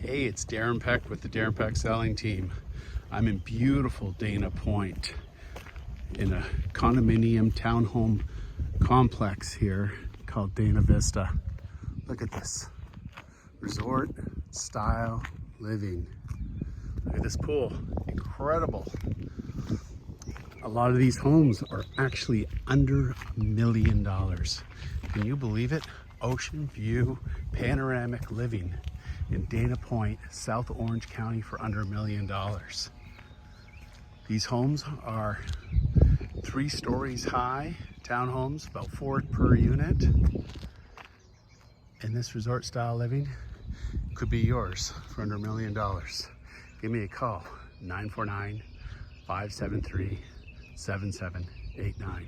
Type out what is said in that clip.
Hey, it's Darren Peck with the Darren Peck Selling Team. I'm in beautiful Dana Point in a condominium townhome complex here called Dana Vista. Look at this. Resort style living. Look at this pool. Incredible. A lot of these homes are actually under $1 million. Can you believe it? Ocean view, panoramic living in Dana Point, South Orange County for under $1 million. These homes are 3 stories high, townhomes, about 4 per unit. And this resort style living could be yours for under $1 million. Give me a call, 949-573-7789.